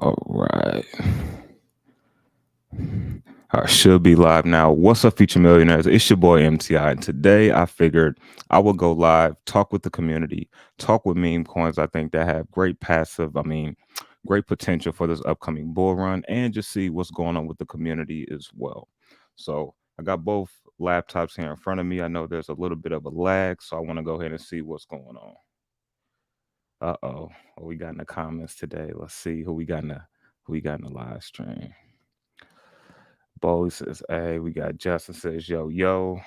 All right. I should be live now. What's up, Future Millionaires? It's your boy MTI. And today I figured I would go live, talk with the community, talk with meme coins. I think that have great great potential for this upcoming bull run, and just see what's going on with the community as well. So I got both laptops here in front of me. I know there's a little bit of a lag, so I want to go ahead and see what's going on. Uh-oh. What we got in the comments today? Let's see who we got in the live stream. Bo says, hey, we got Justin says, yo, yo.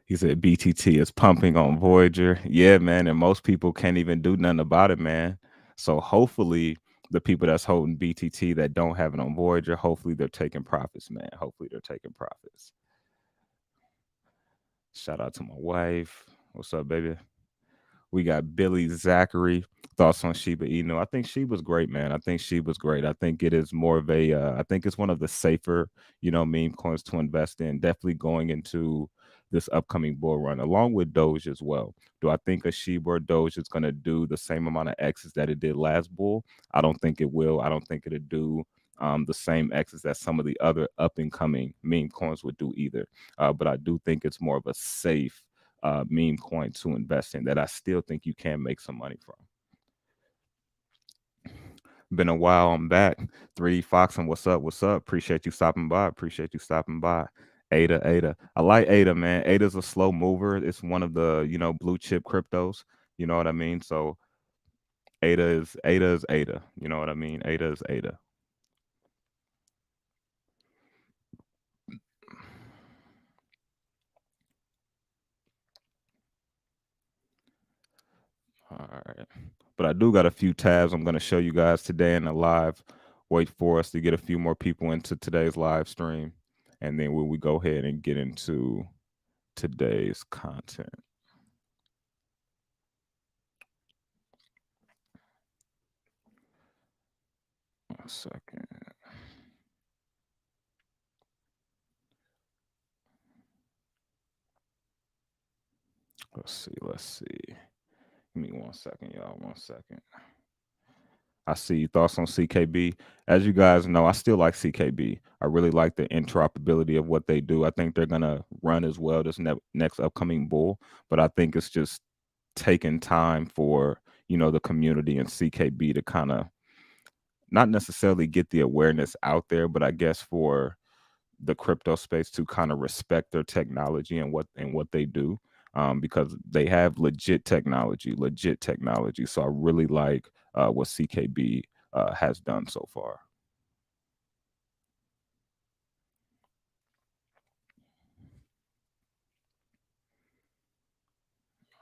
He said BTT is pumping on Voyager. Yeah, man. And most people can't even do nothing about it, man. So hopefully the people that's holding BTT that don't have it on Voyager, hopefully they're taking profits, man. Hopefully they're taking profits. Shout out to my wife. What's up, baby? We got Billy Zachary. Thoughts on Shiba Inu? I think she was great, man. I think she was great. I think it is more of a. I think it's one of the safer, meme coins to invest in. Definitely going into this upcoming bull run, along with Doge as well. Do I think a Shiba or Doge is going to do the same amount of X's that it did last bull? I don't think it will. I don't think it'll do the same X's that some of the other up and coming meme coins would do either. But I do think it's more of a safe meme coin to invest in that I still think you can make some money from. Been a while. I'm back. 3D Fox and what's up? What's up? Appreciate you stopping by. Appreciate you stopping by. Ada. I like Ada, man. Ada's a slow mover. It's one of the, blue chip cryptos. You know what I mean? So Ada. You know what I mean? Ada is Ada. All right. But I do got a few tabs I'm going to show you guys today in the live. Wait for us to get a few more people into today's live stream. And then we go ahead and get into today's content. One second. Let's see. Give me 1 second, y'all. 1 second. I see thoughts on CKB. As you guys know, I still like CKB. I really like the interoperability of what they do. I think they're gonna run as well this next upcoming bull, but I think it's just taking time for the community and CKB to kind of not necessarily get the awareness out there, but I guess for the crypto space to kind of respect their technology and what they do, because they have legit technology. So I really like what CKB has done so far.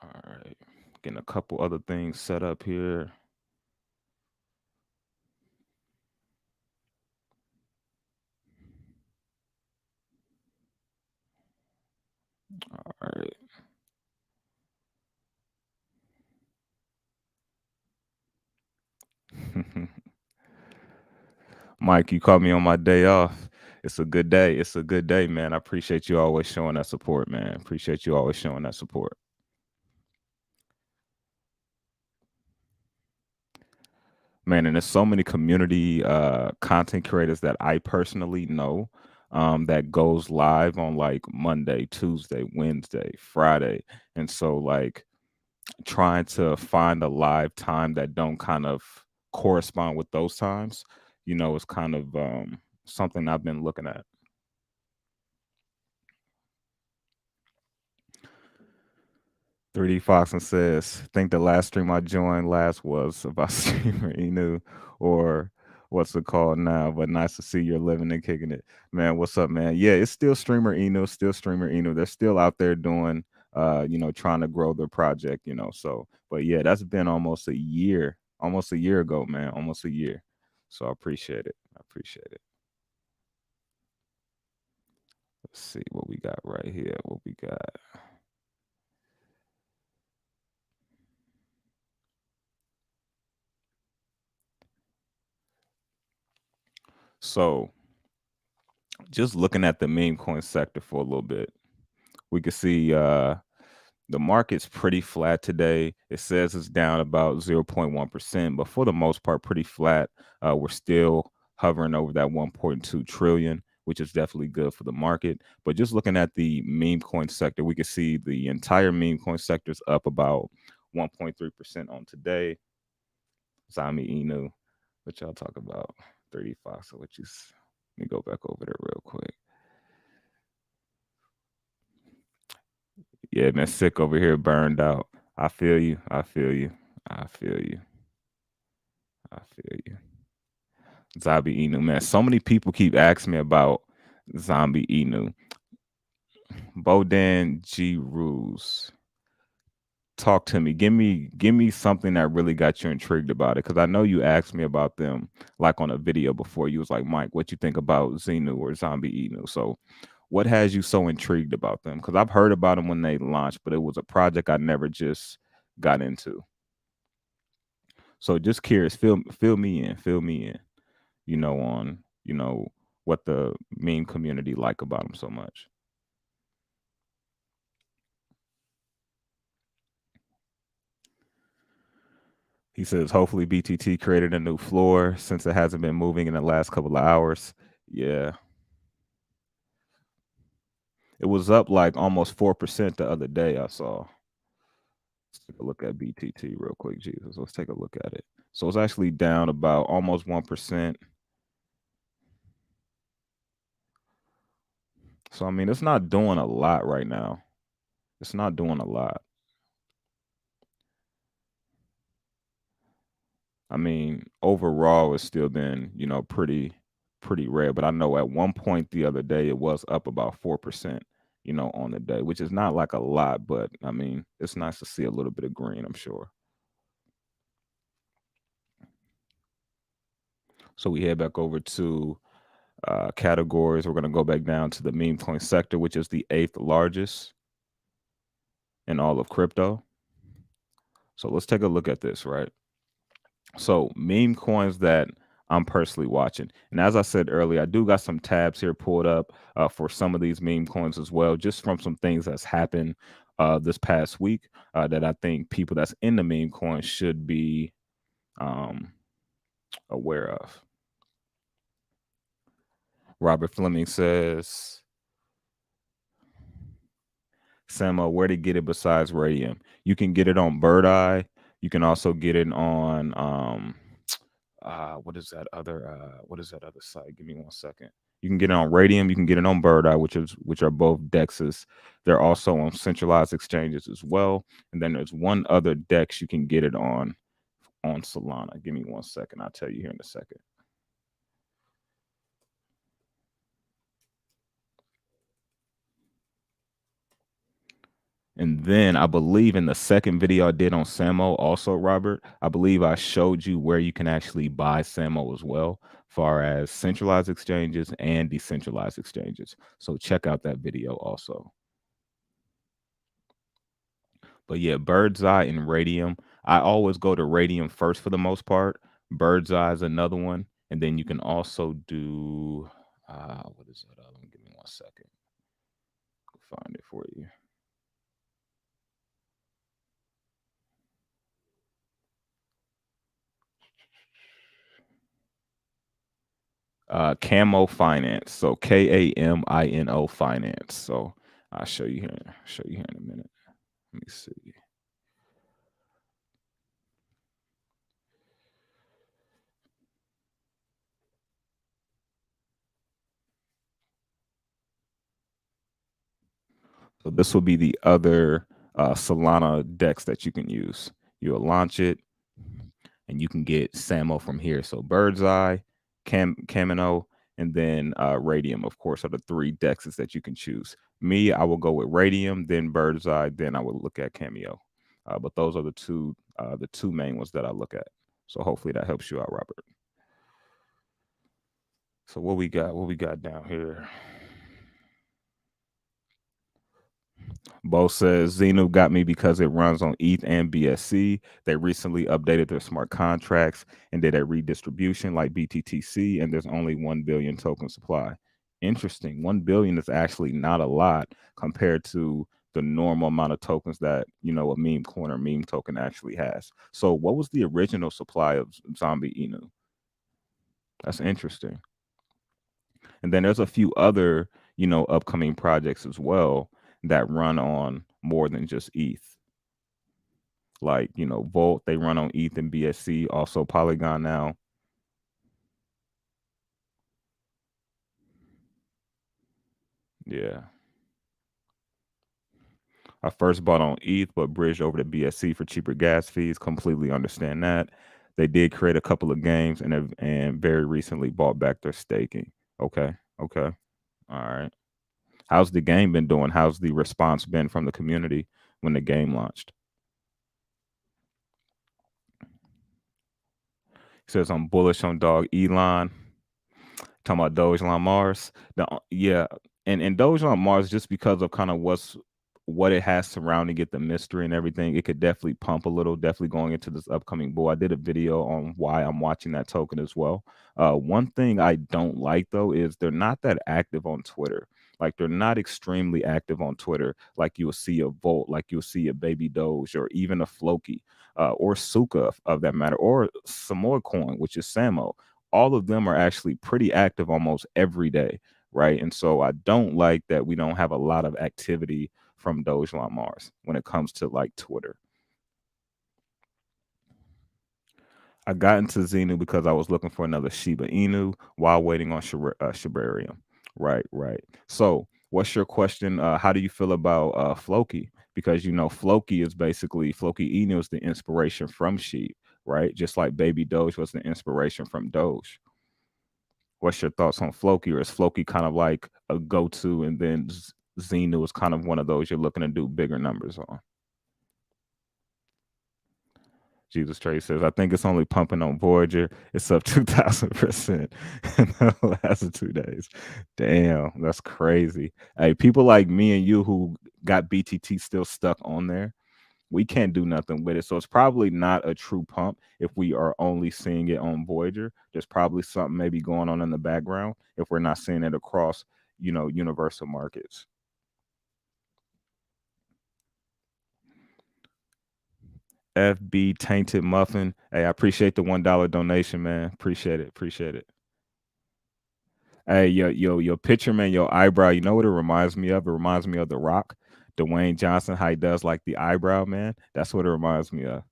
All right, getting a couple other things set up here. All right. Mike, you caught me on my day off. It's a good day. It's a good day, man. I appreciate you always showing that support, man. Appreciate you always showing that support. Man, and there's so many community content creators that I personally know that goes live on like Monday, Tuesday, Wednesday, Friday. And so like trying to find a live time that don't kind of correspond with those times, is kind of something I've been looking at. 3D Foxen says, think the last stream I joined last was about streamer Inu, or what's it called now, but nice to see you're living and kicking it. Man, what's up, man? Yeah, it's still streamer Inu, still streamer Inu. They're still out there doing trying to grow their project, so but yeah, that's been almost a year ago, man, almost a year. So I appreciate it. I appreciate it. Let's see what we got right here. What we got. So just looking at the meme coin sector for a little bit, we could see The market's pretty flat today. It says it's down about 0.1%, but for the most part, pretty flat. We're still hovering over that 1.2 trillion, which is definitely good for the market. But just looking at the meme coin sector, we can see the entire meme coin sector is up about 1.3% on today. 𝗬𝗏𝗡 Inu, what y'all talk about? 35. So which is, let me go back over there real quick. Yeah, man, sick over here, burned out. I feel you. I feel you. I feel you. I feel you. 𝗬𝗏𝗡 Inu, man. So many people keep asking me about 𝗬𝗏𝗡 Inu. 𝗦𝗛𝗡𝗟𝗗𝗙𝗢𝗏. Talk to me. Give me something that really got you intrigued about it. Because I know you asked me about them like on a video before. You was like, Mike, what you think about Xenu or 𝗬𝗏𝗡 Inu? So what has you so intrigued about them? Because I've heard about them when they launched, but it was a project I never just got into. So just curious, fill me in, on, what the meme community like about them so much. He says, hopefully BTT created a new floor since it hasn't been moving in the last couple of hours. Yeah. It was up like almost 4% the other day, I saw. Let's take a look at BTT real quick, Jesus. Let's take a look at it. So it's actually down about almost 1%. So, I mean, it's not doing a lot right now. It's not doing a lot. I mean, overall, it's still been, pretty rare. But I know at one point the other day it was up about 4%, on the day, which is not like a lot, but I mean, it's nice to see a little bit of green, I'm sure. So we head back over to categories. We're going to go back down to the meme coin sector, which is the 8th largest in all of crypto. So let's take a look at this, right? So meme coins that I'm personally watching. And as I said earlier, I do got some tabs here pulled up for some of these meme coins as well, just from some things that's happened this past week that I think people that's in the meme coins should be aware of. Robert Fleming says, Samo, where to get it besides Radium? You can get it on Bird Eye. You can also get it on what is that other site? Give me 1 second. You can get it on Radium. You can get it on Bird Eye, which are both dexes. They're also on centralized exchanges as well. And then there's one other dex you can get it on Solana. Give me 1 second. I'll tell you here in a second. And then I believe in the second video I did on Samo, also, Robert, I believe I showed you where you can actually buy Samo as well, far as centralized exchanges and decentralized exchanges. So check out that video also. But yeah, Bird's Eye and Radium. I always go to Radium first for the most part. Bird's Eye is another one. And then you can also do, what is that other one? Give me 1 second. I'll find it for you. Camo Finance. So KAMINO Finance. So I'll show you here. In a minute. Let me see. So this will be the other Solana DEX that you can use. You'll launch it, and you can get Samo from here. So Bird's Eye, Camino, and then Radium, of course, are the 3 DEXs that you can choose. Me, I will go with Radium, then Bird's Eye, then I will look at Cameo. But those are the two main ones that I look at. So hopefully that helps you out, Robert. So what we got? What we got down here? Bo says Xenu got me because it runs on ETH and BSC. They recently updated their smart contracts and did a redistribution like BTTC, and there's only 1 billion token supply. Interesting. 1 billion is actually not a lot compared to the normal amount of tokens that, a meme coin or meme token actually has. So what was the original supply of Zombie Inu? That's interesting. And then there's a few other, upcoming projects as well that run on more than just ETH. Like, Volt, they run on ETH and BSC, also Polygon now. Yeah. I first bought on ETH, but bridged over to BSC for cheaper gas fees. Completely understand that. They did create a couple of games and very recently bought back their staking. Okay. Okay. All right. How's the game been doing? How's the response been from the community when the game launched? He says I'm bullish on dog Elon. Talking about Doge on Mars. Yeah, and Doge on Mars, just because of kind of what it has surrounding it, the mystery and everything, it could definitely pump a little. Definitely going into this upcoming bull. I did a video on why I'm watching that token as well. One thing I don't like though is they're not that active on Twitter. Like they're not extremely active on Twitter, like you'll see a Volt, like you'll see a Baby Doge, or even a Floki, or Suka of that matter, or Samoyed coin, which is Samo. All of them are actually pretty active almost every day, right? And so I don't like that we don't have a lot of activity from Doge on Mars when it comes to like Twitter. I got into Xenu because I was looking for another Shiba Inu while waiting on Shibarium. Right, right. So, what's your question? How do you feel about Floki? Because Floki is basically Floki Inu is the inspiration from Sheep, right? Just like Baby Doge was the inspiration from Doge. What's your thoughts on Floki? Or is Floki kind of like a go-to, and then Xenu is kind of one of those you're looking to do bigger numbers on? Jesus Trey says, I think it's only pumping on Voyager. It's up 2,000% in the last 2 days. Damn, that's crazy. Hey, people like me and you who got BTT still stuck on there, we can't do nothing with it. So it's probably not a true pump if we are only seeing it on Voyager. There's probably something maybe going on in the background if we're not seeing it across, universal markets. FB Tainted Muffin. Hey, I appreciate the $1 donation, man. Appreciate it. Appreciate it. Hey, your picture, man, your eyebrow. You know what it reminds me of? It reminds me of The Rock, Dwayne Johnson, how he does like the eyebrow, man. That's what it reminds me of.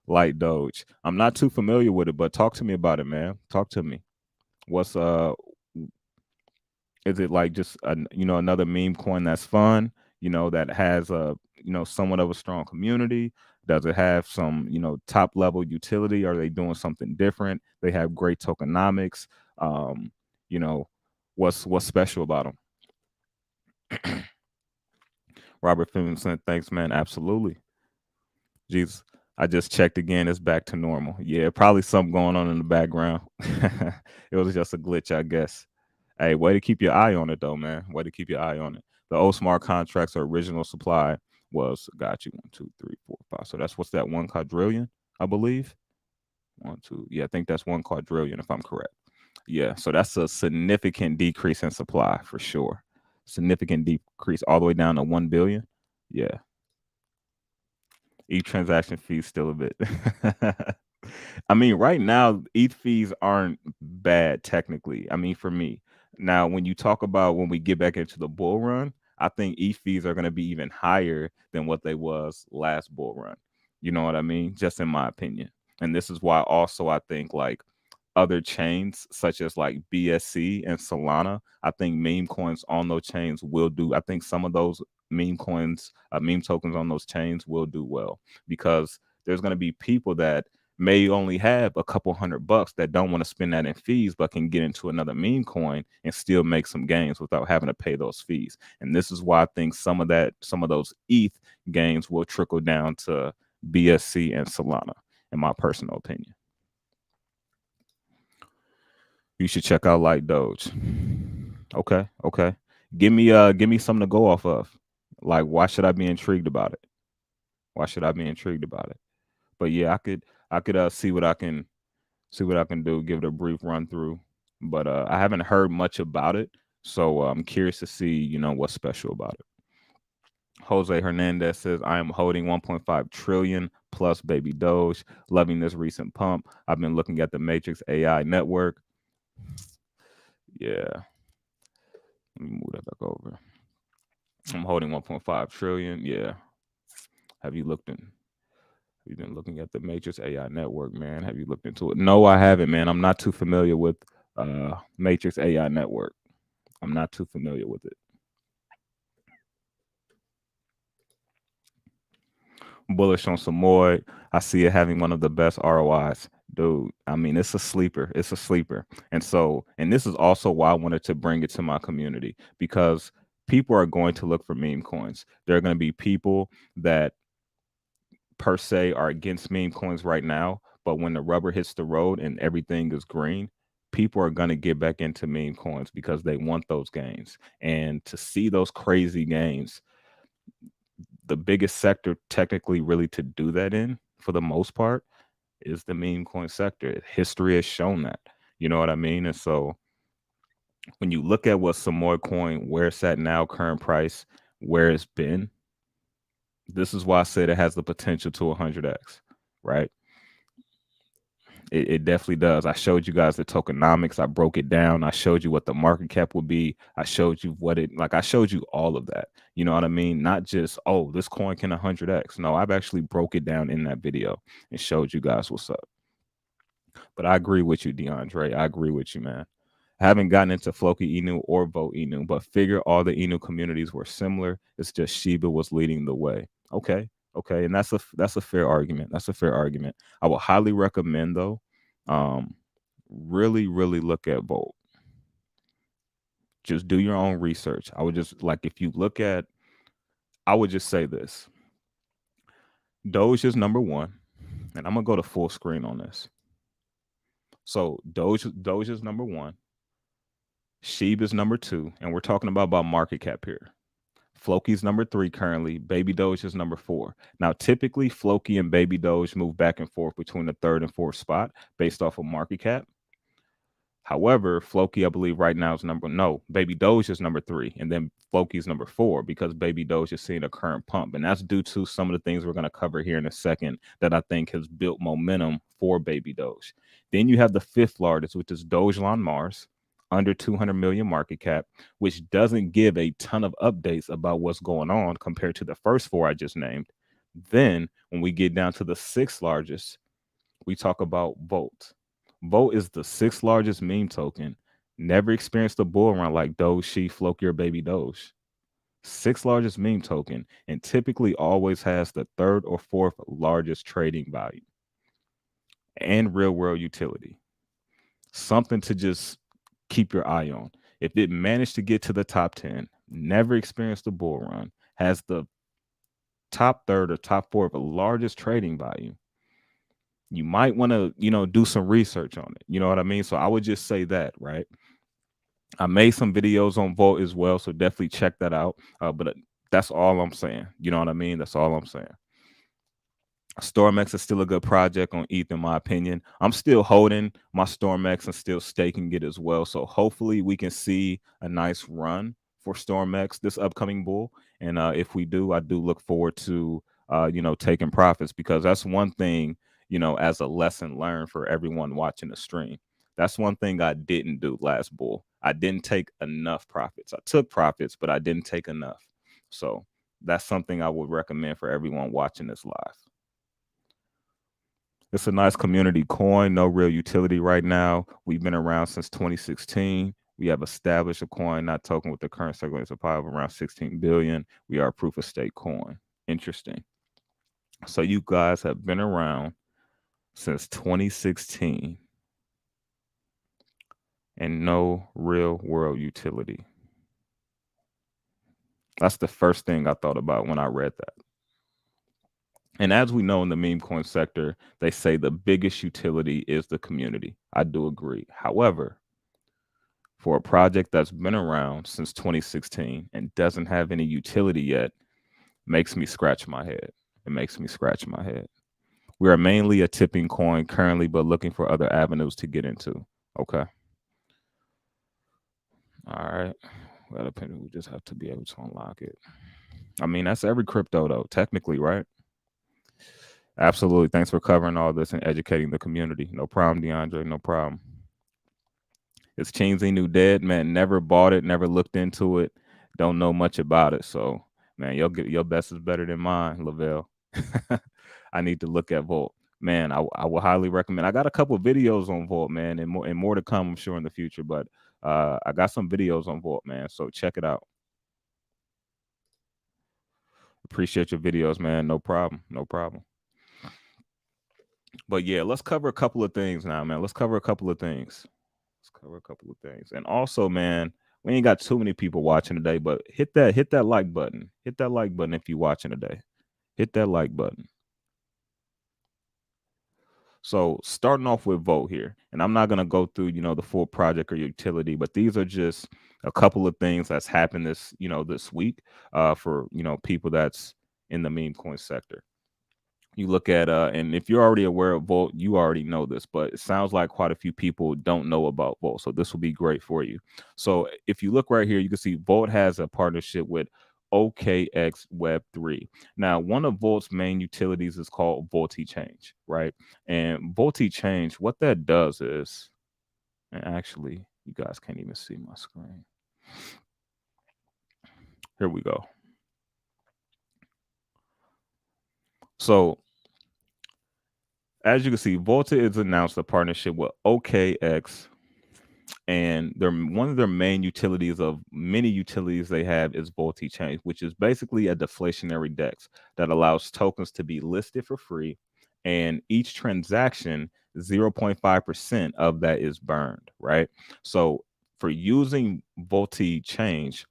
Light Doge. I'm not too familiar with it, but talk to me about it, man. Talk to me. What's is it like just another meme coin that's fun, that has a somewhat of a strong community? Does it have some top level utility? Are they doing something different? They have great tokenomics. You know what's special about them? Robert Finson, thanks, man. Absolutely. Jesus, I just checked again. It's back to normal. Yeah, probably something going on in the background. It was just a glitch, I guess. Hey, way to keep your eye on it, though, man. Way to keep your eye on it. The old smart contracts original supply was got you 1, 2, 3, 4, 5. So that's what's that 1 quadrillion, I believe. 1, 2. Yeah, I think that's 1 quadrillion if I'm correct. Yeah, so that's a significant decrease in supply for sure. Significant decrease all the way down to 1 billion. Yeah. Each transaction fee still a bit. I mean, right now, ETH fees aren't bad technically. I mean, for me. Now, when you talk about when we get back into the bull run, I think ETH fees are going to be even higher than what they was last bull run. You know what I mean? Just in my opinion. And this is why also I think like other chains such as like BSC and Solana, I think meme coins on those chains will do. I think some of those meme coins, meme tokens on those chains will do well because there's going to be people that may only have a couple $100 that don't want to spend that in fees, but can get into another meme coin and still make some gains without having to pay those fees. And this is why I think some of those ETH gains will trickle down to BSC and Solana, in my personal opinion. You should check out Light Doge. Okay, okay. Give me something to go off of. Like, why should I be intrigued about it? Why should I be intrigued about it? But yeah, I could see what I can do, give it a brief run through. But I haven't heard much about it. So I'm curious to see, what's special about it. Jose Hernandez says, I am holding 1.5 trillion plus baby Doge, loving this recent pump. I've been looking at the Matrix AI network. Yeah. Let me move that back over. I'm holding 1.5 trillion. Yeah. Have you been looking at the Matrix AI network, man? Have you looked into it? No, I haven't, man. I'm not too familiar with Matrix AI network. I'm not too familiar with it. Bullish on Samoyed. I see it having one of the best ROIs. Dude, I mean, it's a sleeper. It's a sleeper. And this is also why I wanted to bring it to my community, because people are going to look for meme coins. There are going to be people that per se are against meme coins right now, but when the rubber hits the road and everything is green, people are going to get back into meme coins because they want those gains. And to see those crazy gains, the biggest sector technically really to do that in, for the most part, is the meme coin sector. History has shown that. You know what I mean? And so when you look at what Samoyed coin, where it's at now, current price, where it's been, this is why I said it has the potential to 100x, right? It definitely does. I showed you guys the tokenomics. I broke it down. I showed you what the market cap would be. I showed you I showed you all of that. You know what I mean? Not just, oh, this coin can 100x. No, I've actually broke it down in that video and showed you guys what's up. But I agree with you, DeAndre. I agree with you, man. I haven't gotten into Floki Inu or Volt Inu, but figure all the Inu communities were similar. It's just Shiba was leading the way. Okay. And that's a fair argument. That's a fair argument. I will highly recommend, though, really look at Volt. Just do your own research. I would just if you look at, I would just say this. Doge is number one, and I'm gonna go to full screen on this. So Doge is number one. Sheeb is number two, and we're talking about market cap here. Floki's number three currently. Baby Doge is number four. Now, typically, Floki and Baby Doge move back and forth between the third and fourth spot based off of market cap. However, Floki, I believe right now is Baby Doge is number three, and then Floki's number four, because Baby Doge is seeing a current pump. And that's due to some of the things we're going to cover here in a second that I think has built momentum for Baby Doge. Then you have the fifth largest, which is Dogelon Mars, under 200 million market cap, which doesn't give a ton of updates about what's going on compared to the first four I just named. Then when we get down to the sixth largest, we talk about Volt. Volt is the sixth largest meme token. Never experienced a bull run like Doge, She, Floki, or Baby Doge. Sixth largest meme token, and typically always has the third or fourth largest trading value and real world utility. Something to just keep your eye on. If it managed to get to the top 10, never experienced a bull run, has the top third or top fourth largest trading value, you might want to, do some research on it. You know what I mean? So I would just say that, right? I made some videos on Volt as well, so definitely check that out. But that's all I'm saying. You know what I mean? That's all I'm saying. StormX is still a good project on ETH, in my opinion. I'm still holding my StormX and still staking it as well. So hopefully we can see a nice run for StormX this upcoming bull. And if we do, I do look forward to, taking profits, because that's one thing, as a lesson learned for everyone watching the stream. That's one thing I didn't do last bull. I didn't take enough profits. I took profits, but I didn't take enough. So that's something I would recommend for everyone watching this live. It's a nice community coin, no real utility right now. We've been around since 2016. We have established a coin, not token, with the current circulating supply of around 16 billion. We are a proof of stake coin. Interesting. So you guys have been around since 2016 and no real world utility. That's the first thing I thought about when I read that. And as we know in the meme coin sector, they say the biggest utility is the community. I do agree. However, for a project that's been around since 2016 and doesn't have any utility yet, makes me scratch my head. It makes me scratch my head. We are mainly a tipping coin currently, but looking for other avenues to get into. Okay. All right. Well, depending, we just have to be able to unlock it. I mean, that's every crypto though, technically, right? Absolutely. Thanks for covering all this and educating the community. No problem, DeAndre. No problem. Is 𝗥𝗔𝗕𝗓 Inu dead? Man, never bought it, never looked into it, don't know much about it. So, man, your best is better than mine, Lavelle. I need to look at Volt. Man, I will highly recommend. I got a couple of videos on Volt, man, and more to come, I'm sure, in the future. But I got some videos on Volt, man. So check it out. Appreciate your videos, man. No problem. No problem. But yeah, let's cover a couple of things now, man. Let's cover a couple of things. And also, man, we ain't got too many people watching today, but hit that like button. Hit that like button if you're watching today. Hit that like button. So starting off with Volt here, and I'm not gonna go through, the full project or utility, but these are just a couple of things that's happened this week for people that's in the meme coin sector. You look at and if you're already aware of Volt, you already know this, but it sounds like quite a few people don't know about Volt, so this will be great for you. So if you look right here, you can see Volt has a partnership with 𝗥𝗬𝗡𝗏3. Now, one of Volt's main utilities is called 𝗕𝗢𝗡𝗅, right? And 𝗕𝗢𝗡𝗅, what that does is, and actually, you guys can't even see my screen. Here we go. So as you can see, Volta has announced a partnership with 𝗥𝗚𝗥𝗧𝗏, and one of their main utilities of many utilities they have is 𝗕𝗢𝗡𝗅, which is basically a deflationary DEX that allows tokens to be listed for free, and each transaction 0.5% of that is burned, right? So for using 𝗕𝗢𝗡𝗅,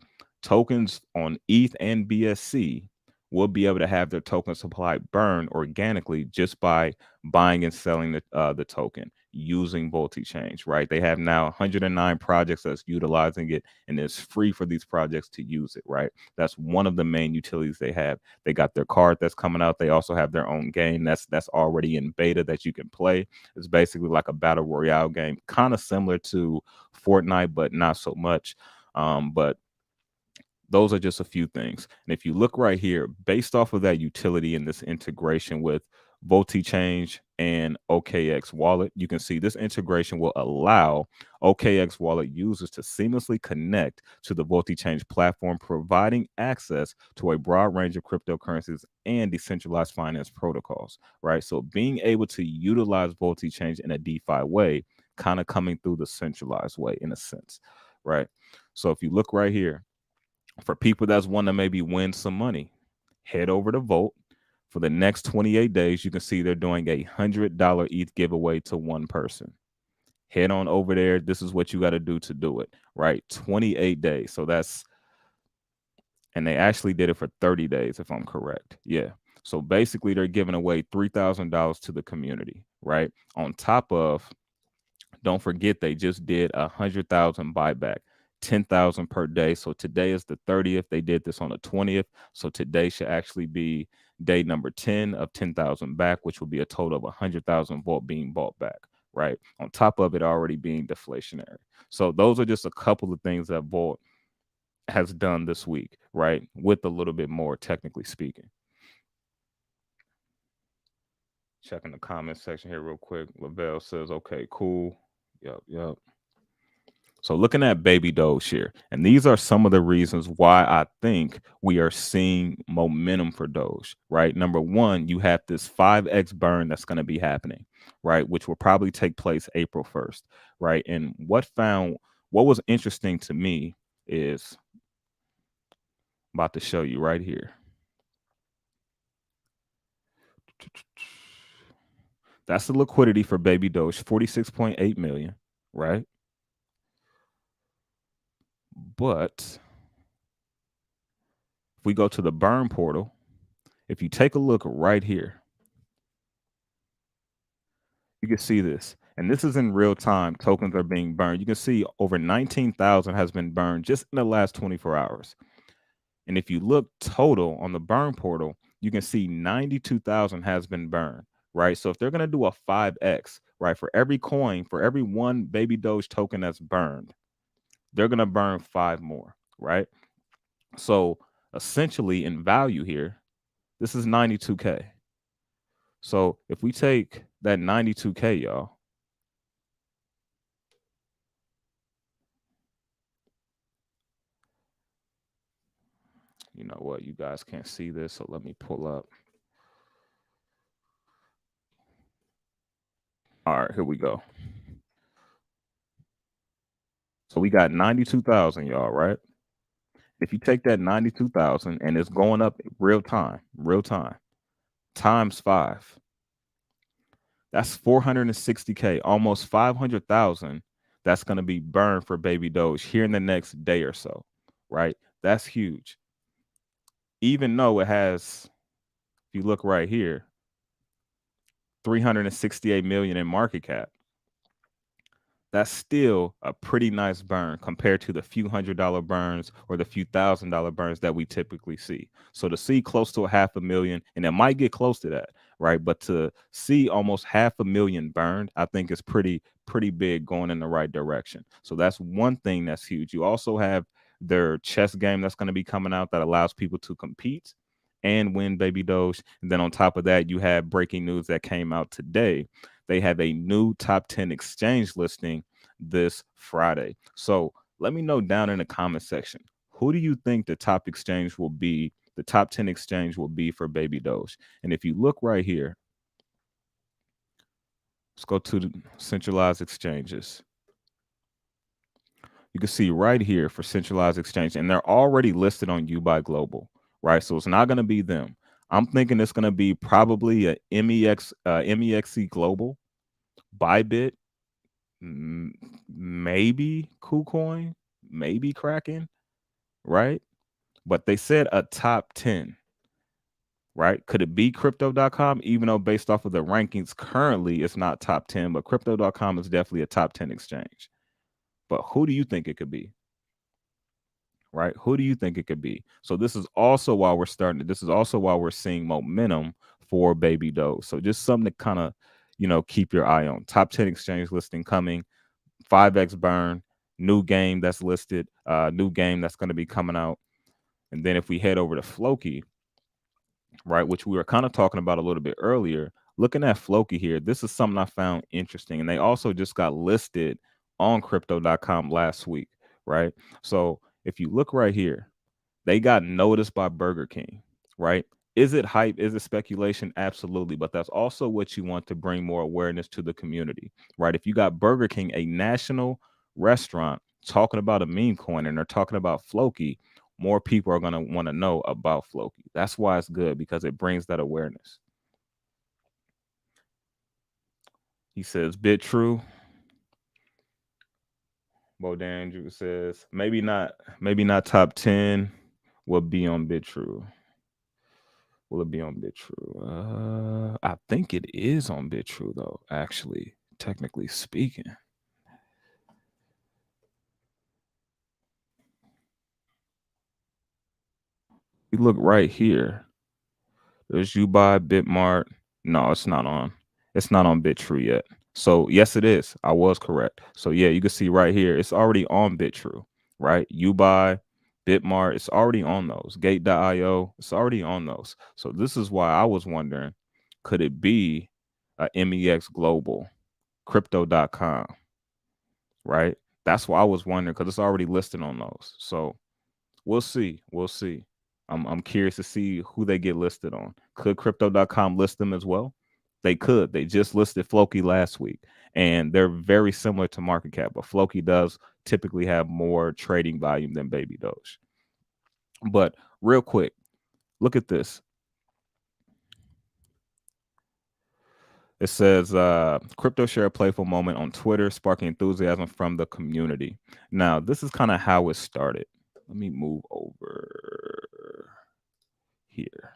tokens on ETH and BSC will be able to have their token supply burn organically just by buying and selling the token using 𝗕𝗢𝗡𝗅, right? They have now 109 projects that's utilizing it, and it's free for these projects to use it, right? That's one of the main utilities they have. They got their card that's coming out. They also have their own game that's already in beta that you can play. It's basically like a battle royale game, kind of similar to Fortnite, but not so much. But those are just a few things. And if you look right here, based off of that utility and this integration with 𝗕𝗢𝗡𝗅 and OKX wallet, you can see this integration will allow OKX wallet users to seamlessly connect to the 𝗕𝗢𝗡𝗅 platform, providing access to a broad range of cryptocurrencies and decentralized finance protocols, right? So being able to utilize 𝗕𝗢𝗡𝗅 in a DeFi way, kind of coming through the centralized way in a sense, right? So if you look right here, for people that's want to maybe win some money, head over to Volt. For the next 28 days, you can see they're doing a $100 ETH giveaway to one person. Head on over there. This is what you got to do to do it, right? 28 days. So that's, and they actually did it for 30 days, if I'm correct. Yeah. So basically, they're giving away $3,000 to the community, right? On top of, don't forget, they just did 100,000 buyback. 10,000 per day. So today is the 30th. They did this on the 20th. So today should actually be day number 10 of 10,000 back, which will be a total of 100,000 Volt being bought back, right? On top of it already being deflationary. So those are just a couple of things that Volt has done this week, right? With a little bit more, technically speaking. Checking the comment section here real quick. Lavelle says, okay, cool. Yep. So looking at Baby Doge here, and these are some of the reasons why I think we are seeing momentum for Doge, right? Number one, you have this 5x burn that's going to be happening, right? Which will probably take place April 1st, right? And what was interesting to me is, I'm about to show you right here. That's the liquidity for Baby Doge, 46.8 million, right? But if we go to the burn portal, if you take a look right here, you can see this. And this is in real time. Tokens are being burned. You can see over 19,000 has been burned just in the last 24 hours. And if you look total on the burn portal, you can see 92,000 has been burned, right? So if they're going to do a 5x, right, for every coin, for every one Baby Doge token that's burned, they're going to burn 5 more, right? So essentially in value here, this is 92K. So if we take that 92K, y'all, you know what? You guys can't see this, so let me pull up. All right, here we go. So we got 92,000, y'all, right? If you take that 92,000 and it's going up real time, times 5, that's 460K, almost 500,000. That's going to be burned for Baby Doge here in the next day or so, right? That's huge. Even though it has, if you look right here, 368 million in market cap, that's still a pretty nice burn compared to the few $100 burns or the few $1,000 burns that we typically see. So to see close to a 500,000, and it might get close to that, right? But to see almost 500,000 burned, I think is pretty big, going in the right direction. So that's one thing that's huge. You also have their chess game that's going to be coming out that allows people to compete and win Baby Doge. And then on top of that, you have breaking news that came out today. They have a new top 10 exchange listing this Friday. So let me know down in the comment section, who do you think the top exchange will be, the top 10 exchange will be for Baby Doge? And if you look right here, let's go to the centralized exchanges. You can see right here for centralized exchange, and they're already listed on 𝗏𝗏𝗏, right? So it's not going to be them. I'm thinking it's going to be probably a 𝗕𝗢𝗟𝗟𝗏 Global, Bybit, maybe KuCoin, maybe Kraken, right? But they said a top 10, right? Could it be Crypto.com? Even though based off of the rankings currently, it's not top 10, but Crypto.com is definitely a top 10 exchange. But who do you think it could be? Right? Who do you think it could be? So this is also why we're seeing momentum for Baby Doge. So just something to kind of, keep your eye on. Top 10 exchange listing coming, 5x burn, new game that's listed, new game that's going to be coming out. And then if we head over to Floki, right, which we were kind of talking about a little bit earlier, looking at Floki here, this is something I found interesting. And they also just got listed on Crypto.com last week, right? So if you look right here, they got noticed by Burger King, right? Is it hype? Is it speculation? Absolutely. But that's also what you want to bring more awareness to the community, right? If you got Burger King, a national restaurant, talking about a meme coin, and they're talking about Floki, more people are going to want to know about Floki. That's why it's good, because it brings that awareness. He says, bit true. Andrew says, maybe not top 10 will be on BitTrue. Will it be on BitTrue? I think it is on BitTrue, though, actually, technically speaking. You look right here. There's 𝗏𝗏𝗏, No, it's not on. It's not on BitTrue yet. So yes, it is. I was correct. So yeah, you can see right here, it's already on BitTrue, right? 𝗏𝗏𝗏, it's already on those. Gate.io, it's already on those. So this is why I was wondering, could it be a 𝗕𝗢𝗥 Global, Crypto.com, right? That's why I was wondering, because it's already listed on those. So we'll see. I'm curious to see who they get listed on. Could Crypto.com list them as well? They could. They just listed Floki last week, and they're very similar to market cap, but Floki does typically have more trading volume than Baby Doge. But real quick, look at this. It says, crypto share a playful moment on Twitter, sparking enthusiasm from the community. Now, this is kind of how it started. Let me move over here.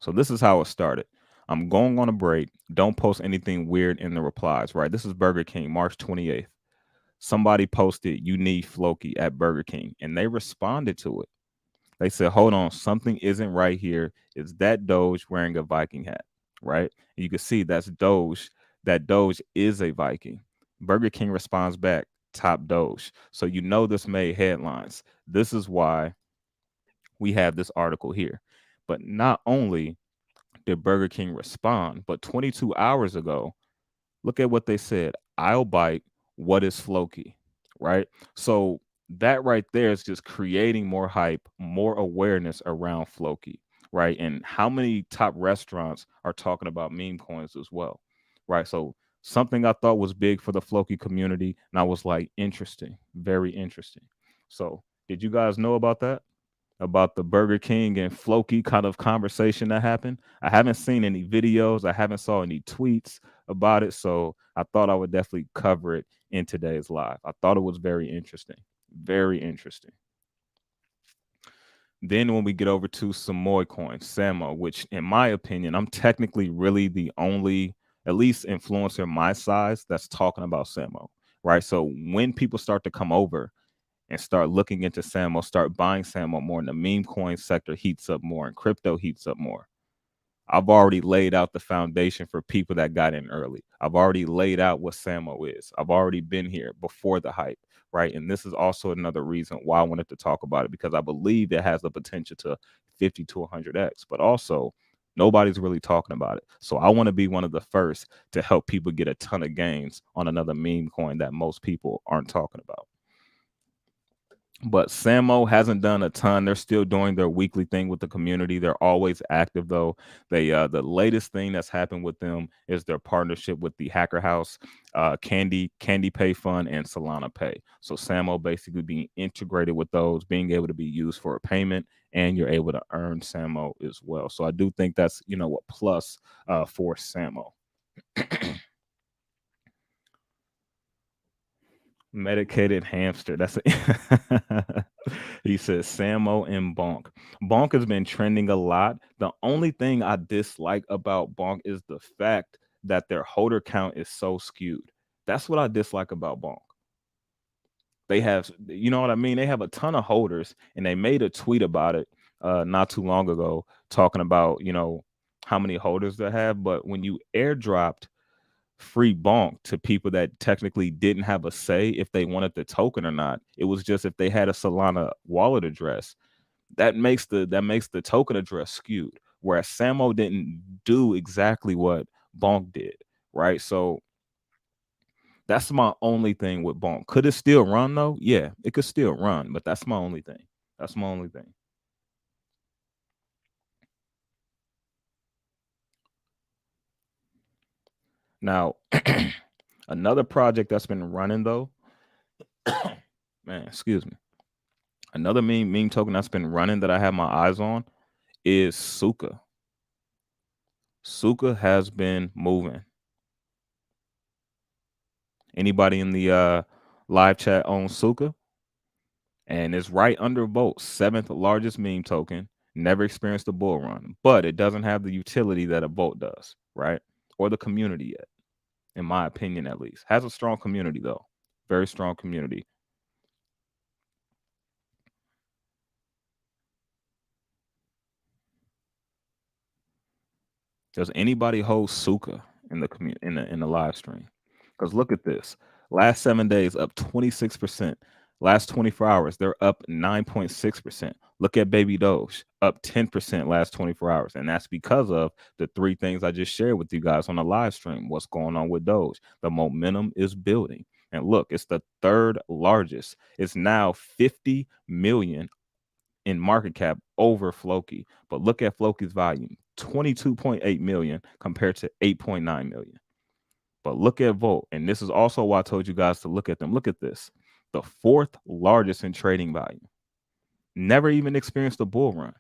So this is how it started. I'm going on a break. Don't post anything weird in the replies, right? This is Burger King, March 28th. Somebody posted, you need Floki at Burger King, and they responded to it. They said, hold on, something isn't right here. Is that Doge wearing a Viking hat, right? And you can see that's Doge. That Doge is a Viking. Burger King responds back, top Doge. So you know this made headlines. This is why we have this article here. But not only did Burger King respond, but 22 hours ago, look at what they said. I'll bite. What is Floki? Right? So that right there is just creating more hype, more awareness around Floki, right? And how many top restaurants are talking about meme coins as well, right? So something I thought was big for the Floki community, and I was like, interesting, very interesting. So did you guys know about that? About the Burger King and Floki kind of conversation that happened. I haven't seen any videos. I haven't saw any tweets about it. So I thought I would definitely cover it in today's live. I thought it was very interesting. Very interesting. Then when we get over to Samoyed coin, Samo, which in my opinion, I'm technically really the only, at least influencer my size that's talking about Samo, right? So when people start to come over and start looking into Samo, start buying Samo more, and the meme coin sector heats up more and crypto heats up more, I've already laid out the foundation for people that got in early. I've already laid out what Samo is. I've already been here before the hype, right? And this is also another reason why I wanted to talk about it, because I believe it has the potential to 50 to 100x, but also nobody's really talking about it. So I want to be one of the first to help people get a ton of gains on another meme coin that most people aren't talking about. But Samo hasn't done a ton. They're still doing their weekly thing with the community. They're always active though. They the latest thing that's happened with them is their partnership with the Hacker House, Candy Pay Fund, and Solana Pay. So Samo basically being integrated with those, being able to be used for a payment, and you're able to earn Samo as well. So I do think that's a plus for Samo. Medicated hamster. That's a he says Samo and Bonk. Bonk has been trending a lot. The only thing I dislike about Bonk is the fact that their holder count is so skewed. That's what I dislike about Bonk. They have, you know what I mean? They have a ton of holders, and they made a tweet about it not too long ago, talking about, how many holders they have. But when you airdropped free bonk to people that technically didn't have a say if they wanted the token or not, it was just if they had a Solana wallet address, that makes the token address skewed, whereas Samo didn't do exactly what bonk did, right? So that's my only thing with bonk. Could it still run though? Yeah, it could still run, but that's my only thing. That's my only thing. Now another project that's been running though, man, excuse me, another meme token that's been running that I have my eyes on is Suka. Suka has been moving. Anybody in the live chat owns Suka? And it's right under Volt, 7th largest meme token. Never experienced a bull run, but it doesn't have the utility that a Volt does, right? Or the community yet, in my opinion at least. Has a strong community though, very strong community. Does anybody hold Suka in the in the live stream? Because look at this. Last 7 days up 26%. Last 24 hours, they're up 9.6%. Look at Baby Doge, up 10% last 24 hours. And that's because of the three things I just shared with you guys on the live stream. What's going on with Doge? The momentum is building. And look, it's the third largest. It's now 50 million in market cap over Floki. But look at Floki's volume, 22.8 million compared to 8.9 million. But look at Volt, and this is also why I told you guys to look at them. Look at this, the fourth largest in trading volume. Never even experienced a bull run.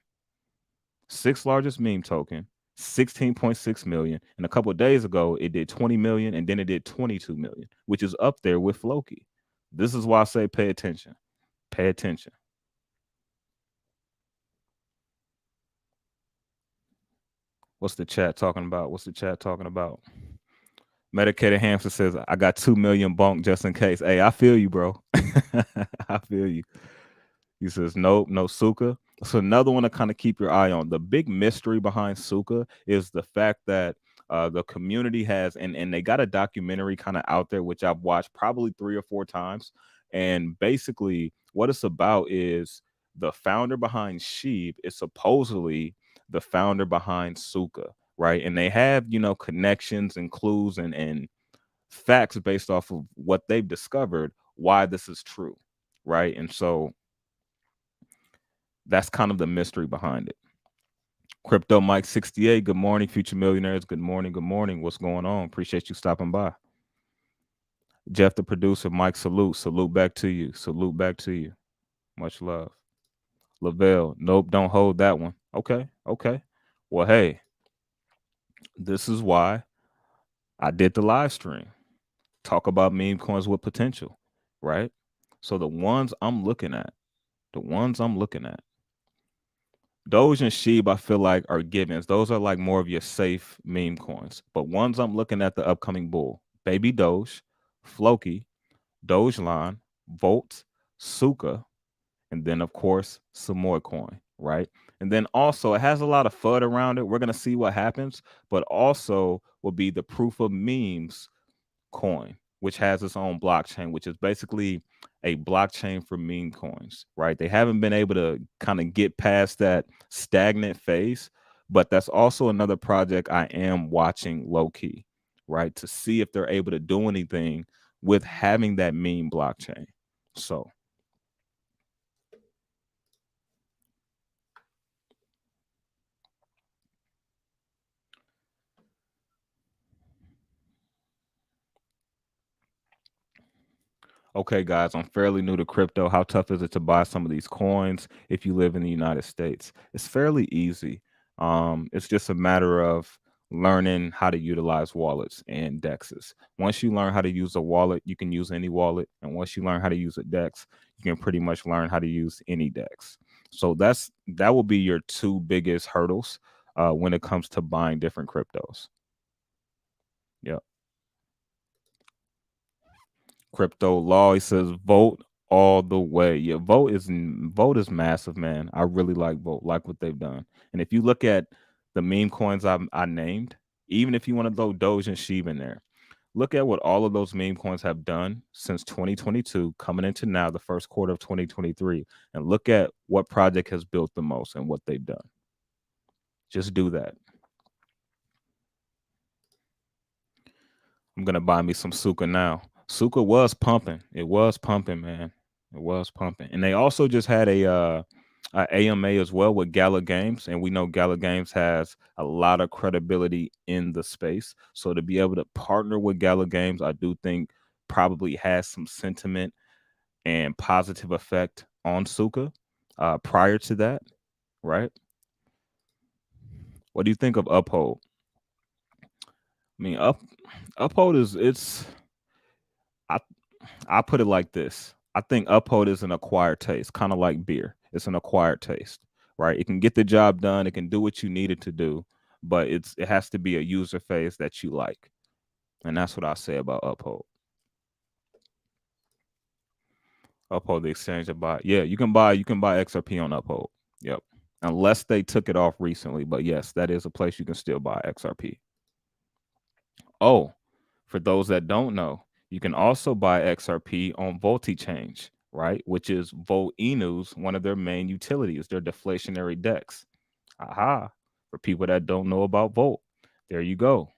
Sixth largest meme token, 16.6 million. And a couple of days ago, it did 20 million, and then it did 22 million, which is up there with Floki. This is why I say pay attention. Pay attention. What's the chat talking about? What's the chat talking about? Medicated Hamster says, I got 2 million bonk just in case. Hey, I feel you, bro. I feel you. He says, nope, no Suka. So another one to kind of keep your eye on. The big mystery behind Suka is the fact that The community has, and they got a documentary kind of out there, which I've watched probably 3 or 4 times. And basically, what it's about is the founder behind 𝗓𝗍 is supposedly the founder behind Suka, right? And they have, connections and clues and facts based off of what they've discovered why this is true, right? And so that's kind of the mystery behind it. Crypto Mike 68, good morning, future millionaires. Good morning, good morning. What's going on? Appreciate you stopping by. Jeff, the producer, Mike, salute back to you. Salute back to you. Much love. Lavelle, nope, don't hold that one. Okay. Well, hey, this is why I did the live stream. Talk about meme coins with potential, right? So the ones I'm looking at, Doge and 𝗓𝗍, I feel like are givens. Those are like more of your safe meme coins. But ones I'm looking at the upcoming bull, Baby Doge, Floki, Dogeline, Volt, Suka, and then of course Samoyed coin, right? And then also it has a lot of FUD around it. We're gonna see what happens, but also will be the proof of memes coin, which has its own blockchain, which is basically a blockchain for meme coins, right? They haven't been able to kind of get past that stagnant phase, but that's also another project I am watching low key, right? To see if they're able to do anything with having that meme blockchain. So okay, guys, I'm fairly new to crypto. How tough is it to buy some of these coins if you live in the United States? It's fairly easy. It's just a matter of learning how to utilize wallets and dexes. Once you learn how to use a wallet, you can use any wallet. And once you learn how to use a dex, you can pretty much learn how to use any dex. So that will be your two biggest hurdles when it comes to buying different cryptos. Yep. Crypto law. He says vote all the way. Yeah, vote is massive, man. I really like vote, like what they've done. And if you look at the meme coins I named, even if you want to throw Doge and 𝗓𝗍 in there, look at what all of those meme coins have done since 2022, coming into now the first quarter of 2023, and look at what project has built the most and what they've done. Just do that. I'm gonna buy me some Suka now. Suka was pumping. It was pumping, man. It was pumping. And they also just had a AMA as well with Gala Games, and we know Gala Games has a lot of credibility in the space. So to be able to partner with Gala Games, I do think probably has some sentiment and positive effect on Suka prior to that, right? What do you think of Uphold? I mean, Uphold is I put it like this. I think Uphold is an acquired taste, kind of like beer. It's an acquired taste, right? It can get the job done. It can do what you need it to do, but it has to be a user phase that you like. And that's what I say about Uphold. Uphold the exchange to buy. Yeah, you can buy XRP on Uphold. Yep. Unless they took it off recently, but yes, that is a place you can still buy XRP. Oh, for those that don't know, you can also buy XRP on VoltiChange, right? Which is Volt Inu's one of their main utilities, their deflationary DEX. Aha. For people that don't know about Volt, there you go.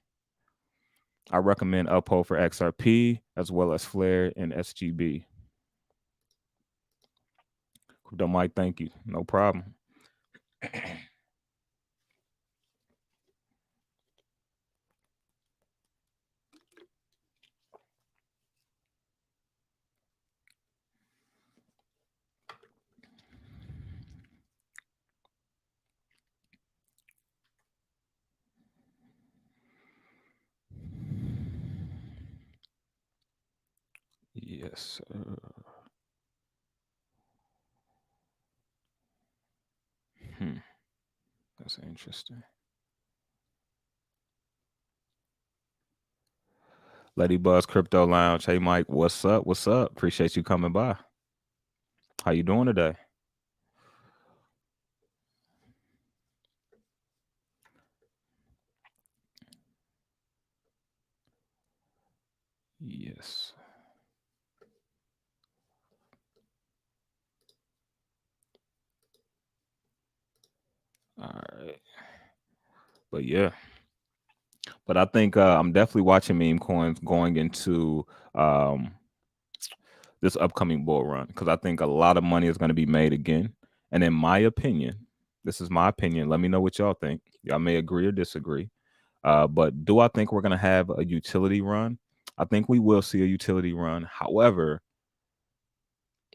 I recommend Uphold for XRP as well as Flare and SGB. Crypto Mike, thank you. No problem. Yes, sir. That's interesting. Lady Buzz Crypto Lounge. Hey Mike, what's up? What's up? Appreciate you coming by. How you doing today? right. But yeah. But I think I'm definitely watching meme coins going into um, this upcoming bull run because I think a lot of money is going to be made again. And in my opinion, this is my opinion. Let me know what y'all think. Y'all may agree or disagree. But do I think we're going to have a utility run? I think we will see a utility run. However,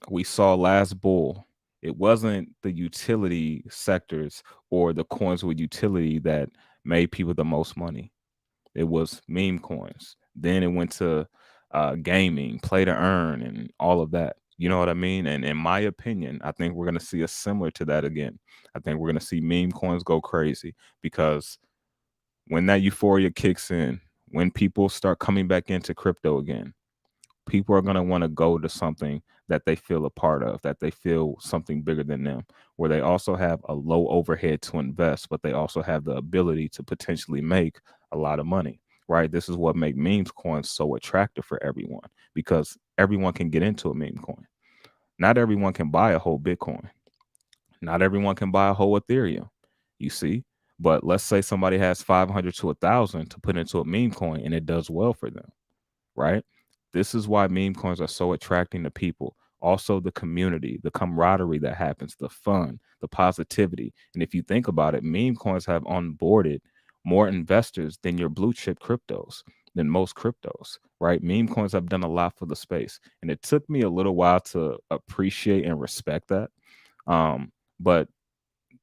we saw last bull, it wasn't the utility sectors or the coins with utility that made people the most money. It was meme coins. Then it went to gaming, play to earn, and all of that. You know what I mean? And in my opinion, I think we're going to see a similar to that again. I think we're going to see meme coins go crazy because when that euphoria kicks in, when people start coming back into crypto again, people are going to want to go to something that they feel a part of, that they feel something bigger than them, where they also have a low overhead to invest, but they also have the ability to potentially make a lot of money, right? This is what makes meme coins so attractive for everyone because everyone can get into a meme coin. Not everyone can buy a whole Bitcoin. Not everyone can buy a whole Ethereum, you see? But let's say somebody has 500 to 1,000 to put into a meme coin and it does well for them, right? This is why meme coins are so attracting to people. Also, the community, the camaraderie that happens, the fun, the positivity. And if you think about it, meme coins have onboarded more investors than your blue chip cryptos, than most cryptos, right? Meme coins have done a lot for the space. And it took me a little while to appreciate and respect that. But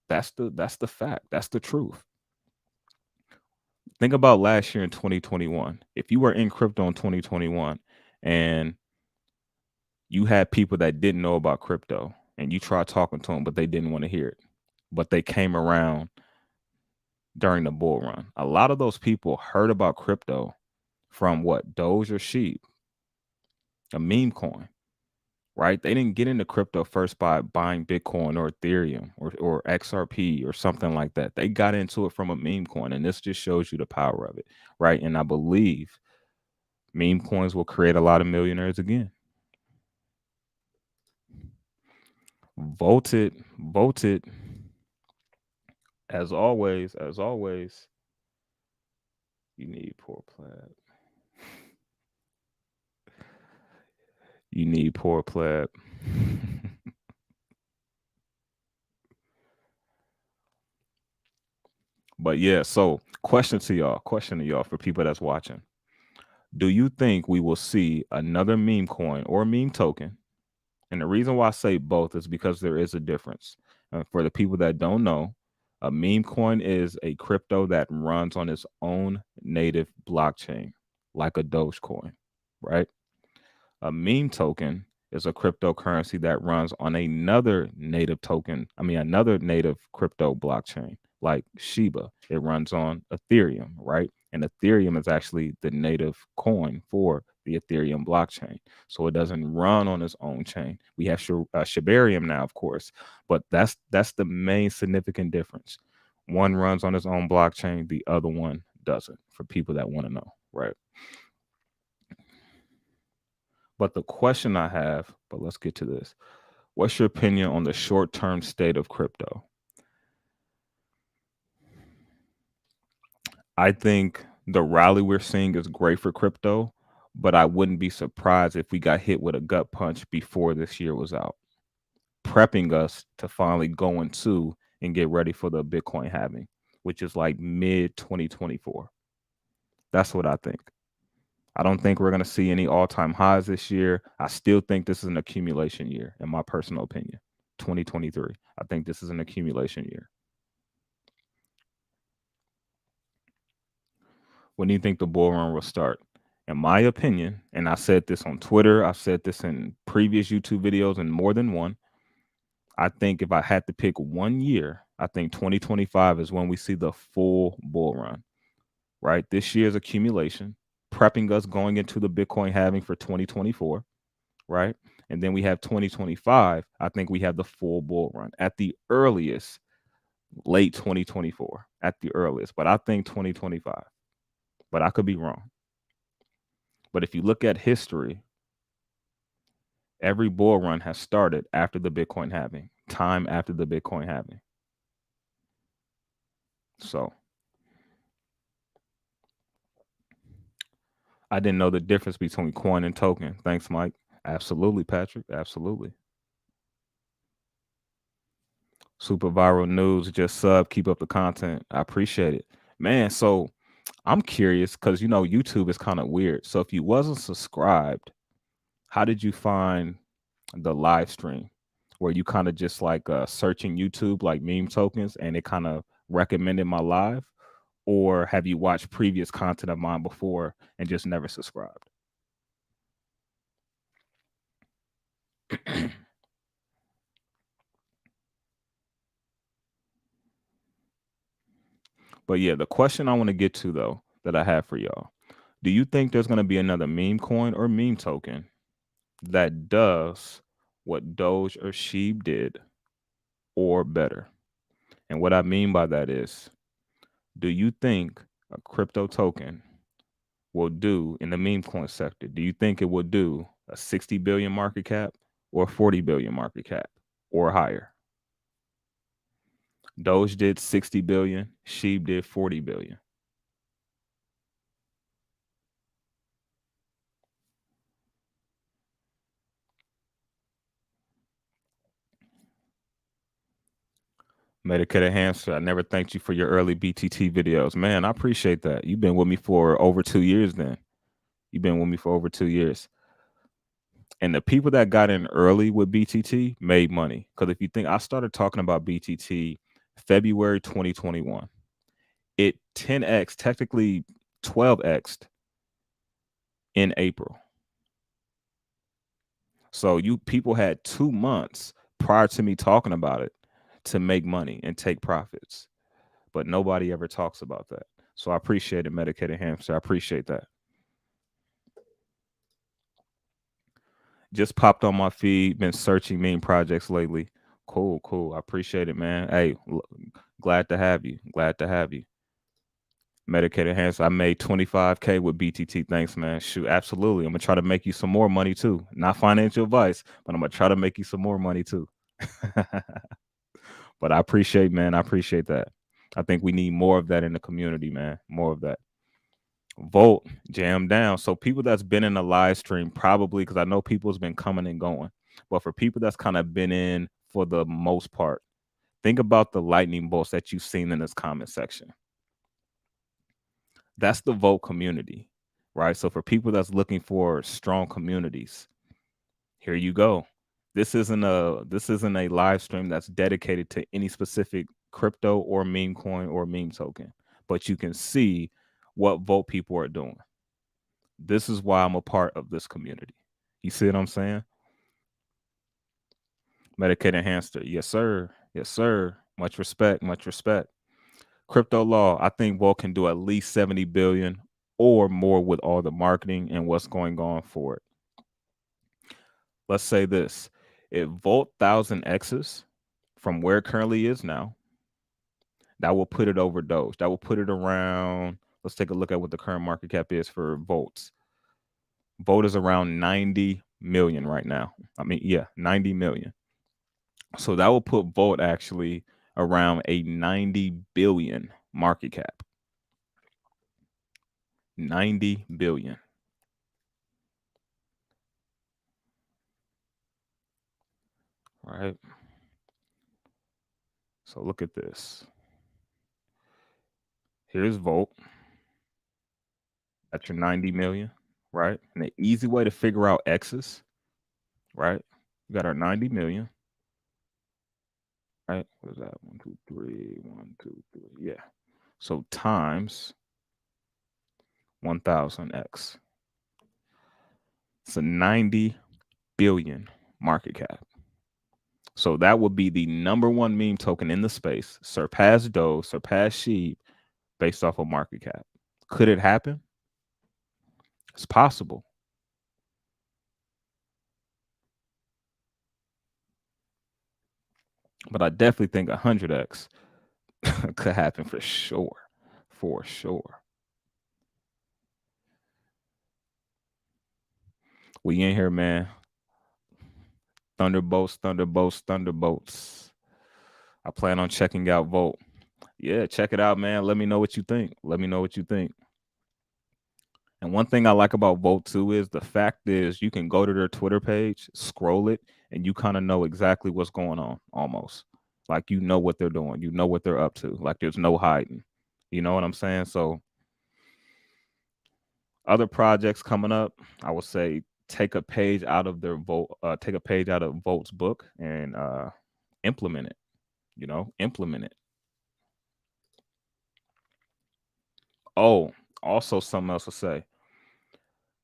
that's the fact. That's the truth. Think about last year in 2021. If you were in crypto in 2021 and you had people that didn't know about crypto and you tried talking to them, but they didn't want to hear it, but they came around during the bull run. A lot of those people heard about crypto from what? Doge or Sheep, a meme coin, right? They didn't get into crypto first by buying Bitcoin or Ethereum or XRP or something like that. They got into it from a meme coin, and this just shows you the power of it, right? And I believe meme coins will create a lot of millionaires again. Voted. As always, you need poor plaid. You need poor plaid. But yeah, so question to y'all for people that's watching. Do you think we will see another meme coin or meme token? And the reason why I say both is because there is a difference. For the people that don't know, a meme coin is a crypto that runs on its own native blockchain, like a Dogecoin, right? A meme token is a cryptocurrency that runs on another native token, another native crypto blockchain, like Shiba. It runs on Ethereum, right? And Ethereum is actually the native coin for the Ethereum blockchain. So it doesn't run on its own chain. We have Shibarium now, of course, but that's the main significant difference. One runs on its own blockchain, the other one doesn't, for people that want to know, right? But the question I have, but let's get to this. What's your opinion on the short-term state of crypto? I think the rally we're seeing is great for crypto, but I wouldn't be surprised if we got hit with a gut punch before this year was out, prepping us to finally go into and get ready for the Bitcoin halving, which is like mid 2024. That's what I think. I don't think we're going to see any all-time highs this year. I still think this is an accumulation year, in my personal opinion. 2023. I think this is an accumulation year. When do you think the bull run will start? In my opinion, and I said this on Twitter, I've said this in previous YouTube videos and more than one, I think if I had to pick 1 year, I think 2025 is when we see the full bull run, right? This year's accumulation, prepping us going into the Bitcoin halving for 2024, right? And then we have 2025. I think we have the full bull run at the earliest, late 2024 at the earliest, but I think 2025. But I could be wrong. But if you look at history, every bull run has started after the Bitcoin halving, time after the Bitcoin halving. So I didn't know the difference between coin and token. Thanks, Mike. Absolutely, Patrick. Absolutely. Super viral news. Just sub. Keep up the content. I appreciate it, man. So I'm curious because YouTube is kind of weird. So if you wasn't subscribed, how did you find the live stream? Where you kind of just like searching YouTube like meme tokens and it kind of recommended my live, or have you watched previous content of mine before and just never subscribed? But yeah, the question I want to get to though that I have for y'all: do you think there's going to be another meme coin or meme token that does what Doge or Sheeb did or better? And what I mean by that is, do you think a crypto token will do in the meme coin sector? Do you think it will do a 60 billion market cap or 40 billion market cap or higher? Doge did 60 billion, Sheeb did 40 billion. Medicated hamster, I never thanked you for your early BTT videos. Man, I appreciate that. You've been with me for over 2 years then. You've been with me for over 2 years. And the people that got in early with BTT made money. Because if you think, I started talking about BTT February 2021. It 10x, technically 12x'd in April. So you people had 2 months prior to me talking about it to make money and take profits. But nobody ever talks about that. So I appreciate it, Medicated Hamster. I appreciate that. Just popped on my feed, been searching meme projects lately. Cool, cool. I appreciate it, man. Hey, glad to have you. Glad to have you. Medicated Hamster, I made 25K with BTT. Thanks, man. Shoot, absolutely. I'm going to try to make you some more money too. Not financial advice, but I'm going to try to make you some more money too. But I appreciate, man. I appreciate that. I think we need more of that in the community, man. More of that. Volt jam down. So people that's been in the live stream, probably, because I know people's been coming and going, but for people that's kind of been in for the most part, think about the lightning bolts that you've seen in this comment section. That's the Volt community, right? So for people that's looking for strong communities, here you go. This isn't a live stream that's dedicated to any specific crypto or meme coin or meme token, but you can see what Volt people are doing. This is why I'm a part of this community. You see what I'm saying? Medicated hamster. Yes, sir. Yes, sir. Much respect. Much respect. Crypto law. I think Volt can do at least 70 billion or more with all the marketing and what's going on for it. Let's say this. If Volt 1000x's from where it currently is now, that will put it over Doge. That will put it around. Let's take a look at what the current market cap is for Volts. Volt is around 90 million right now. I mean, yeah, 90 million. So that will put Volt actually around a 90 billion market cap. 90 billion. All right. So look at this. Here's Volt. That's your 90 million, right? And the easy way to figure out X's, right? We got our 90 million. Right? What is that? 1, 2, 3, 1, 2, 3. Yeah. So times 1000x. It's a 90 billion market cap. So that would be the #1 meme token in the space, surpass Doge, surpass Sheep, based off of market cap. Could it happen? It's possible. But I definitely think 100x could happen for sure. For sure. We in here, man. Thunderbolts, thunderbolts, thunderbolts. I plan on checking out Volt. Yeah, check it out, man. Let me know what you think. Let me know what you think. And one thing I like about Volt too is the fact is you can go to their Twitter page, scroll it, and you kind of know exactly what's going on almost. Like you know what they're doing, you know what they're up to. Like there's no hiding. You know what I'm saying? So other projects coming up, I would say take a page out of their take a page out of Volt's book and implement it. You know, implement it. Oh, also something else to say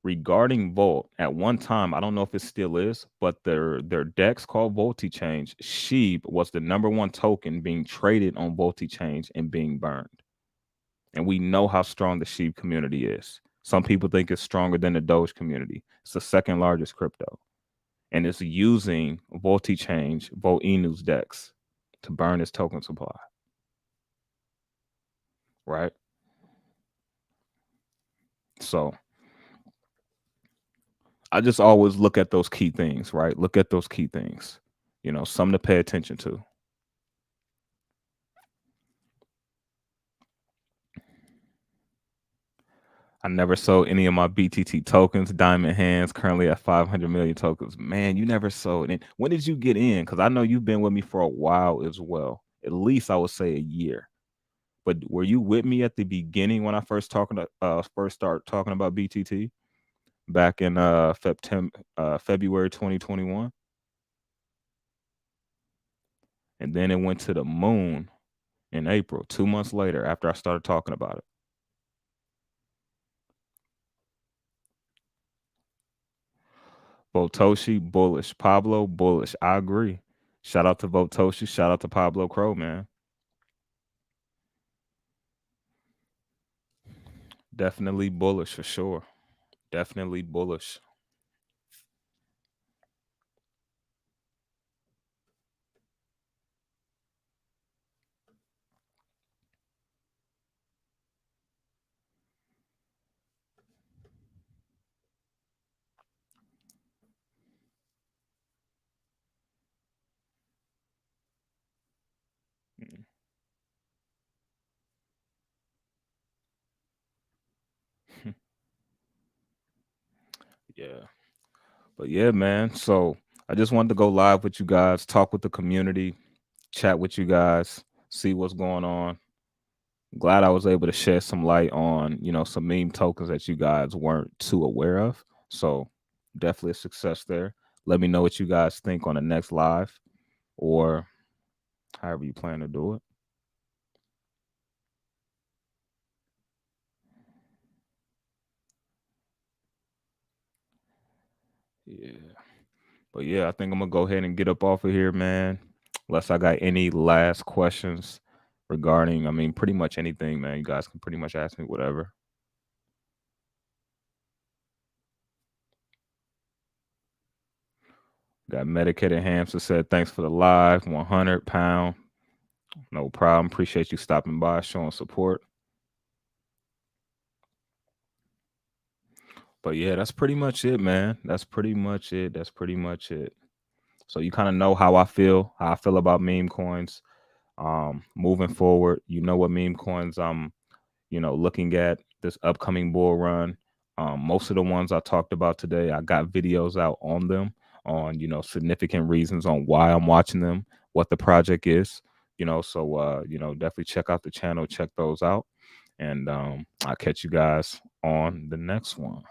regarding Volt. At one time, I don't know if it still is, but their DEX called 𝗕𝗢𝗔𝗕, 𝗕𝗑𝗢𝗔 was the #1 token being traded on 𝗕𝗢𝗔 and being burned. And we know how strong the 𝗕𝗑𝗢𝗔 community is. Some people think it's stronger than the Doge community. It's the second largest crypto, and it's using 𝗕𝗢𝗔𝗕, Volt Inu's DEX to burn its token supply. Right. So I just always look at those key things, right? Look at those key things, you know, something to pay attention to. I never sold any of my BTT tokens, diamond hands, currently at 500 million tokens. Man, you never sold it. When did you get in? Because I know you've been with me for a while as well. At least I would say a year. But were you with me at the beginning when I first started talking about BTT back in February 2021? And then it went to the moon in April, 2 months later, after I started talking about it. Voltoshi, bullish. Pablo, bullish. I agree. Shout out to Voltoshi. Shout out to Pablo Crow, man. Definitely bullish for sure. Definitely bullish. Mm. Yeah. But yeah, man. So I just wanted to go live with you guys, talk with the community, chat with you guys, see what's going on. Glad I was able to shed some light on, you know, some meme tokens that you guys weren't too aware of. So definitely a success there. Let me know what you guys think on the next live or however you plan to do it. Yeah. But yeah, I think I'm gonna go ahead and get up off of here, man. Unless I got any last questions regarding, I mean, pretty much anything, man. You guys can pretty much ask me whatever. Got medicated hamster said thanks for the live, 100 pound. No problem. Appreciate you stopping by, showing support. But yeah, that's pretty much it, man. That's pretty much it. That's pretty much it. So you kind of know how I feel about meme coins. Moving forward, you know what meme coins you know, looking at this upcoming bull run. Most of the ones I talked about today, I got videos out on them on, you know, significant reasons on why I'm watching them, what the project is, you know, so you know, definitely check out the channel, check those out. And I'll catch you guys on the next one.